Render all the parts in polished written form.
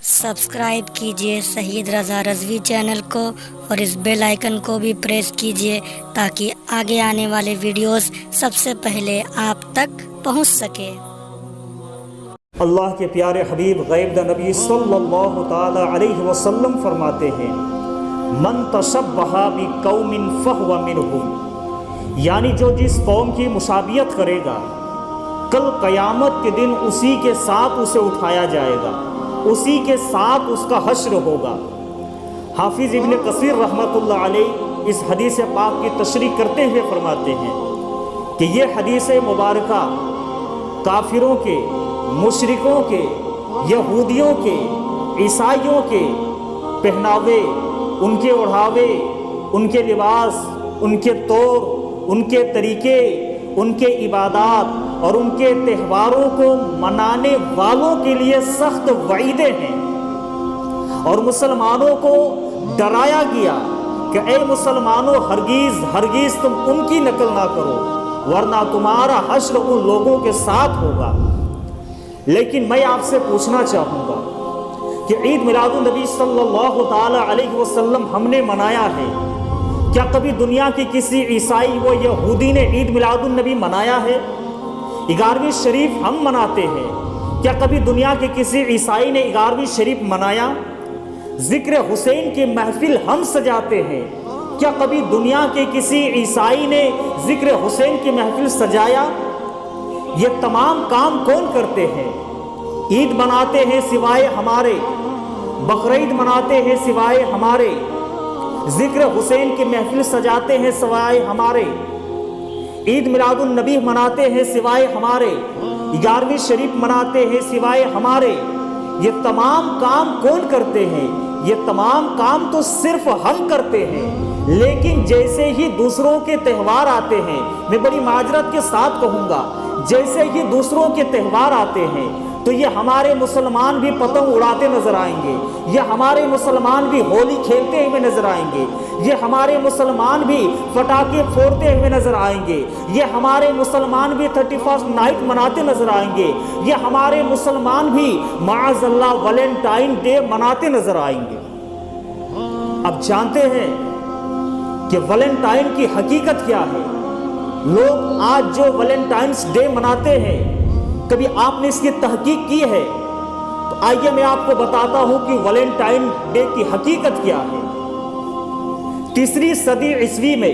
Subscribe کیجیے شہید رضا Rizvi channel کو اور اس بیل آئیکن کو بھی پریس کیجیے تاکہ آگے آنے والے ویڈیوز سب سے پہلے آپ تک پہنچ سکے۔ اللہ کے پیارے حبیب غیب دا نبی صلی اللہ تعالی علیہ وسلم فرماتے ہیں من تشبہ بقوم فہو منہم، یعنی جو جس قوم کی مشابہت کرے گا کل قیامت کے دن اسی کے ساتھ اسے اٹھایا جائے گا، اسی کے ساتھ اس کا حشر ہوگا۔ حافظ ابن کثیر رحمۃ اللہ علیہ اس حدیث پاک کی تشریح کرتے ہوئے فرماتے ہیں کہ یہ حدیث مبارکہ کافروں کے، مشرکوں کے، یہودیوں کے، عیسائیوں کے پہناوے، ان کے اوڑھاوے، ان کے لباس، ان کے طور، ان کے طریقے، ان کے عبادات اور ان کے تہواروں کو منانے والوں کے لیے سخت وعیدیں ہیں، اور مسلمانوں کو ڈرایا گیا کہ اے مسلمانوں ہرگز تم ان کی نقل نہ کرو ورنہ تمہارا حشر ان لوگوں کے ساتھ ہوگا۔ لیکن میں آپ سے پوچھنا چاہوں گا کہ عید میلاد النبی صلی اللہ تعالی علیہ وسلم ہم نے منایا ہے، کیا کبھی دنیا کی کسی عیسائی و یہودی نے عید میلاد النبی منایا ہے؟ 11ویں شریف ہم مناتے ہیں، کیا کبھی دنیا کے کسی عیسائی نے 11ویں شریف منایا؟ ذکر حسین کی محفل ہم سجاتے ہیں، کیا کبھی دنیا کے کسی عیسائی نے ذکر حسین کی محفل سجایا؟ یہ تمام کام کون کرتے ہیں؟ عید مناتے ہیں سوائے ہمارے، بقرعید مناتے ہیں سوائے ہمارے، ذکر حسین کی محفل سجاتے ہیں سوائے ہمارے، عید میلاد النبی مناتے ہیں سوائے ہمارے، 11ویں شریف مناتے ہیں سوائے ہمارے۔ یہ تمام کام کون کرتے ہیں؟ یہ تمام کام تو صرف ہم کرتے ہیں، لیکن جیسے ہی دوسروں کے تہوار آتے ہیں، میں بڑی معذرت کے ساتھ کہوں گا، جیسے ہی دوسروں کے تہوار آتے ہیں تو یہ ہمارے مسلمان بھی پتنگ اڑاتے نظر آئیں گے، یہ ہمارے مسلمان بھی ہولی کھیلتے ہوئے نظر آئیں گے، یہ ہمارے مسلمان بھی پٹاخے پھوڑتے ہوئے نظر آئیں گے، یہ ہمارے مسلمان بھی 31 نائٹ مناتے نظر آئیں گے، یہ ہمارے مسلمان بھی معاذ اللہ ویلنٹائن ڈے مناتے نظر آئیں گے۔ اب جانتے ہیں کہ ویلنٹائن کی حقیقت کیا ہے؟ لوگ آج جو ویلنٹائنس ڈے مناتے ہیں، کبھی آپ نے اس کی تحقیق کی ہے؟ تو آئیے میں آپ کو بتاتا ہوں کہ ویلنٹائن ڈے کی حقیقت کیا ہے۔ 3 صدی عیسوی میں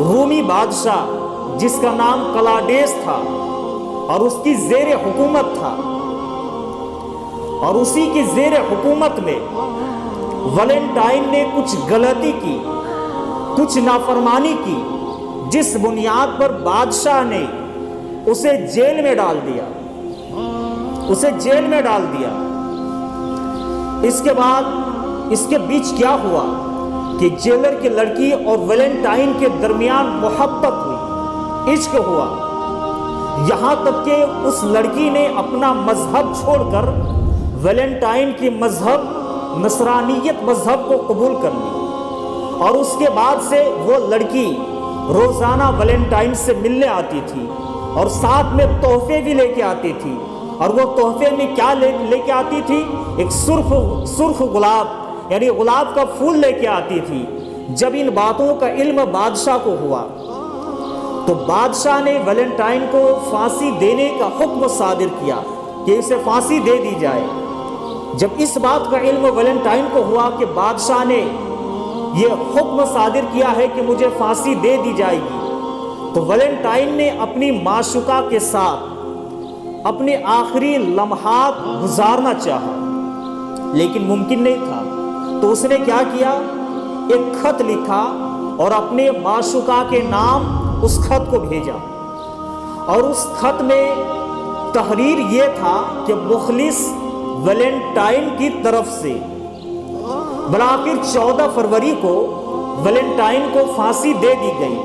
رومی بادشاہ جس کا نام کلاڈیس تھا اور اس کی زیر حکومت تھا، اور اسی کی زیر حکومت میں ویلنٹائن نے کچھ غلطی کی، کچھ نافرمانی کی، جس بنیاد پر بادشاہ نے اسے جیل میں ڈال دیا، اسے جیل میں ڈال دیا۔ اس کے بعد اس کے بیچ کیا ہوا کہ جیلر کی لڑکی اور ویلنٹائن کے درمیان محبت ہوئی، عشق ہوا، یہاں تک کہ اس لڑکی نے اپنا مذہب چھوڑ کر ویلنٹائن کی مذہب نصرانیت مذہب کو قبول کر لی، اور اس کے بعد سے وہ لڑکی روزانہ ویلنٹائن سے ملنے آتی تھی اور ساتھ میں تحفے بھی لے کے آتی تھی، اور وہ تحفے میں کیا لے کے آتی تھی؟ ایک سرخ گلاب، یعنی گلاب کا پھول لے کے آتی تھی۔ جب ان باتوں کا علم بادشاہ کو ہوا تو بادشاہ نے ویلنٹائن کو پھانسی دینے کا حکم صادر کیا کہ اسے پھانسی دے دی جائے۔ جب اس بات کا علم ویلنٹائن کو ہوا کہ بادشاہ نے یہ حکم صادر کیا ہے کہ مجھے پھانسی دے دی جائے گی، تو ویلنٹائن نے اپنی معشوقہ کے ساتھ اپنے آخری لمحات گزارنا چاہا، لیکن ممکن نہیں تھا۔ تو اس نے کیا کیا؟ ایک خط لکھا اور اپنے معشوقہ کے نام اس خط کو بھیجا، اور اس خط میں تحریر یہ تھا کہ مخلص ویلنٹائن کی طرف سے۔ بلاخر 14 فروری کو ویلنٹائن کو پھانسی دے دی گئی،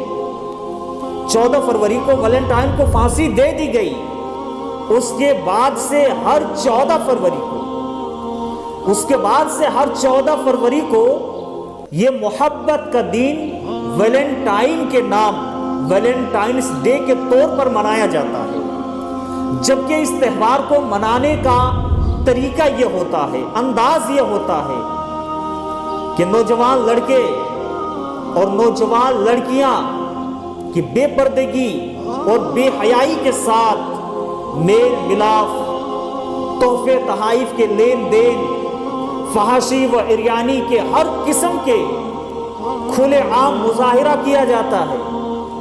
14 فروری کو ویلنٹائن کو پھانسی دے دی گئی۔ اس کے بعد سے ہر 14 فروری کو یہ محبت کا دن ویلنٹائن کے نام ویلنٹائنس ڈے کے طور پر منایا جاتا ہے، جبکہ اس تہوار کو منانے کا طریقہ یہ ہوتا ہے، انداز یہ ہوتا ہے کہ نوجوان لڑکے اور نوجوان لڑکیاں کی بے پردگی اور بے حیائی کے ساتھ میل ملاپ، تحفے تحائف کے لین دین، فحاشی و عریانی کے ہر قسم کے کھلے عام مظاہرہ کیا جاتا ہے،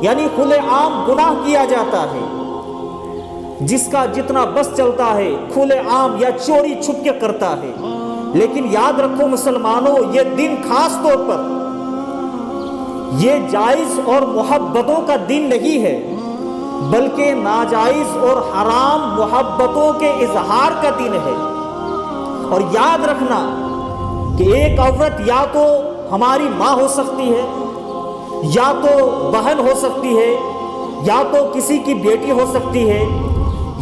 یعنی کھلے عام گناہ کیا جاتا ہے، جس کا جتنا بس چلتا ہے کھلے عام یا چوری چھپ کے کرتا ہے۔ لیکن یاد رکھو مسلمانوں، یہ دن خاص طور پر یہ جائز اور محبتوں کا دن نہیں ہے، بلکہ ناجائز اور حرام محبتوں کے اظہار کا دن ہے۔ اور یاد رکھنا کہ ایک عورت یا تو ہماری ماں ہو سکتی ہے، یا تو بہن ہو سکتی ہے، یا تو کسی کی بیٹی ہو سکتی ہے،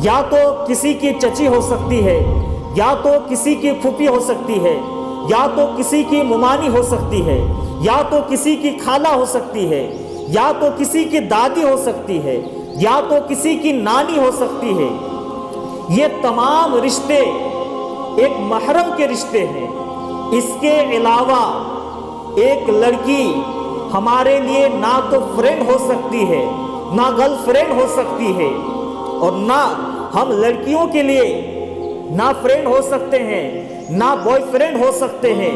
یا تو کسی کی چچی ہو سکتی ہے، یا تو کسی کی پھوپھی ہو سکتی ہے، یا تو کسی کی ممانی ہو سکتی ہے، یا تو کسی کی خالہ ہو سکتی ہے، یا تو کسی کی دادی ہو سکتی ہے، یا تو کسی کی نانی ہو سکتی ہے۔ یہ تمام رشتے ایک محرم کے رشتے ہیں۔ اس کے علاوہ ایک لڑکی ہمارے لیے نہ تو فرینڈ ہو سکتی ہے، نہ گرل فرینڈ ہو سکتی ہے، اور نہ ہم لڑکیوں کے لیے نہ فرینڈ ہو سکتے ہیں، نہ بوائے فرینڈ ہو سکتے ہیں،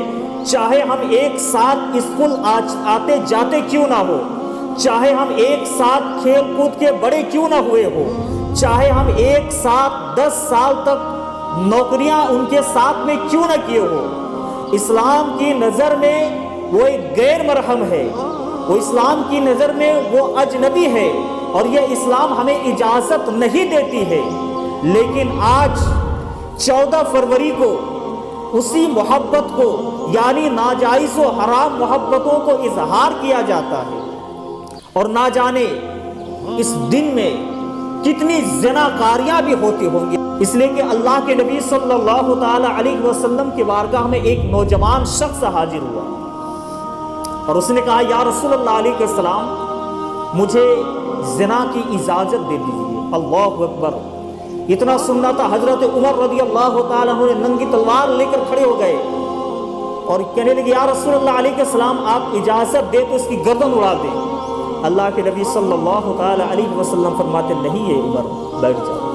چاہے ہم ایک ساتھ اسکول آتے جاتے کیوں نہ ہو، چاہے ہم ایک ساتھ کھیل کود کے بڑے کیوں نہ ہوئے ہو، چاہے ہم ایک ساتھ 10 سال تک نوکریاں ان کے ساتھ میں کیوں نہ کیے ہو۔ اسلام کی نظر میں وہ ایک غیر مرحم ہے، وہ اسلام کی نظر میں وہ اجنبی ہے، اور یہ اسلام ہمیں اجازت نہیں دیتی ہے۔ لیکن آج 14 فروری کو اسی محبت کو، یعنی ناجائز و حرام محبتوں کو اظہار کیا جاتا ہے، اور نہ جانے اس دن میں کتنی زناکاریاں بھی ہوتی ہوں گی۔ اس لیے کہ اللہ کے نبی صلی اللہ تعالی علیہ وسلم کی بارگاہ میں ایک نوجوان شخص حاضر ہوا، اور اس نے کہا یا رسول اللہ علیہ السلام، مجھے زنا کی اجازت دے دیجیے۔ اللہ اکبر! اتنا سننا تھا، حضرت عمر رضی اللہ تعالیٰ عنہ نے ننگی تلوار لے کر کھڑے ہو گئے اور کہنے لگے یا رسول اللہ علیہ السلام، آپ اجازت دے تو اس کی گردن اڑا دیں۔ اللہ کے نبی صلی اللہ تعالی علیہ وسلم فرماتے نہیں ہے عمر، بیٹھ جاؤ۔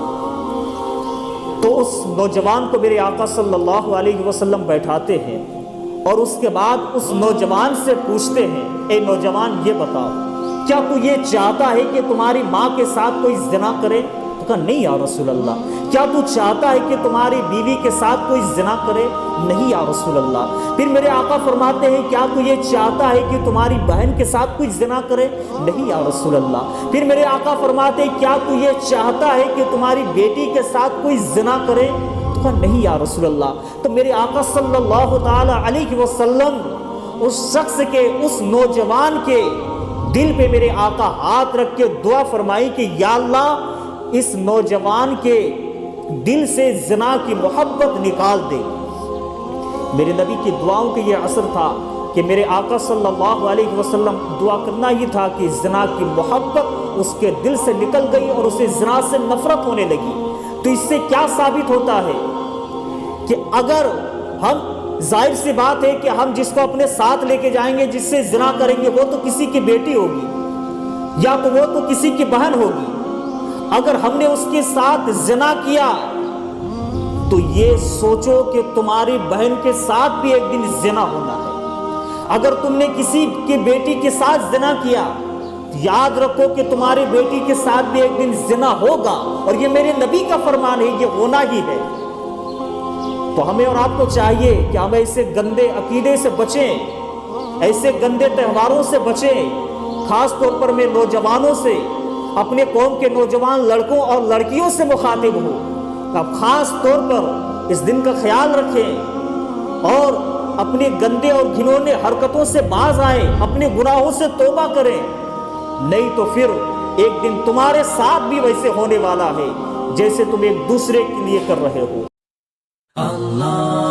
تو اس نوجوان کو میرے آقا صلی اللہ علیہ وسلم بیٹھاتے ہیں، اور اس کے بعد اس نوجوان سے پوچھتے ہیں، اے نوجوان یہ بتاؤ، کیا تو یہ چاہتا ہے کہ تمہاری ماں کے ساتھ کوئی زنا کرے؟ تو کہا نہیں یا رسول اللہ۔ کیا تو چاہتا ہے کہ تمہاری بیوی کے ساتھ کوئی زنا کرے؟ نہیں یا رسول اللہ۔ پھر میرے آقا فرماتے ہیں کیا تو یہ چاہتا ہے کہ تمہاری بہن کے ساتھ کوئی زنا کرے؟ نہیں یا رسول اللہ۔ پھر میرے آقا فرماتے ہیں کیا تو یہ چاہتا ہے کہ تمہاری بیٹی کے ساتھ کوئی زنا کرے؟ تو کہا نہیں یا رسول اللہ۔ تو میرے آقا صلی اللہ تعالی علیہ وسلم اس شخص کے، اس نوجوان کے دل پہ میرے آقا ہاتھ رکھ کے دعا فرمائی کہ یا اللہ اس نوجوان کے دل سے زنا کی محبت نکال دے۔ میرے نبی کی دعاؤں کے یہ اثر تھا کہ میرے آقا صلی اللہ علیہ وسلم دعا کرنا یہ تھا کہ زنا کی محبت اس کے دل سے نکل گئی اور اسے زنا سے نفرت ہونے لگی۔ تو اس سے کیا ثابت ہوتا ہے کہ اگر ہم، ظاہر سی بات ہے کہ ہم جس کو اپنے ساتھ لے کے جائیں گے، جس سے زنا کریں گے، وہ تو کسی کی بیٹی ہوگی یا تو وہ تو کسی کی بہن ہوگی۔ اگر ہم نے اس کے ساتھ زنا کیا تو یہ سوچو کہ تمہاری بہن کے ساتھ بھی ایک دن زنا ہونا ہے۔ اگر تم نے کسی کی بیٹی کے ساتھ زنا کیا، یاد رکھو کہ تمہاری بیٹی کے ساتھ بھی ایک دن زنا ہوگا، اور یہ میرے نبی کا فرمان ہے، یہ ہونا ہی ہے۔ تو ہمیں اور آپ کو چاہیے کہ ہم ایسے گندے عقیدے سے بچیں، ایسے گندے تہواروں سے بچیں۔ خاص طور پر میں نوجوانوں سے، اپنے قوم کے نوجوان لڑکوں اور لڑکیوں سے مخاطب ہوں، اب خاص طور پر اس دن کا خیال رکھیں اور اپنے گندے اور گھنونے حرکتوں سے باز آئیں، اپنے گناہوں سے توبہ کریں، نہیں تو پھر ایک دن تمہارے ساتھ بھی ویسے ہونے والا ہے جیسے تم ایک دوسرے کے لیے کر رہے ہو۔ اللہ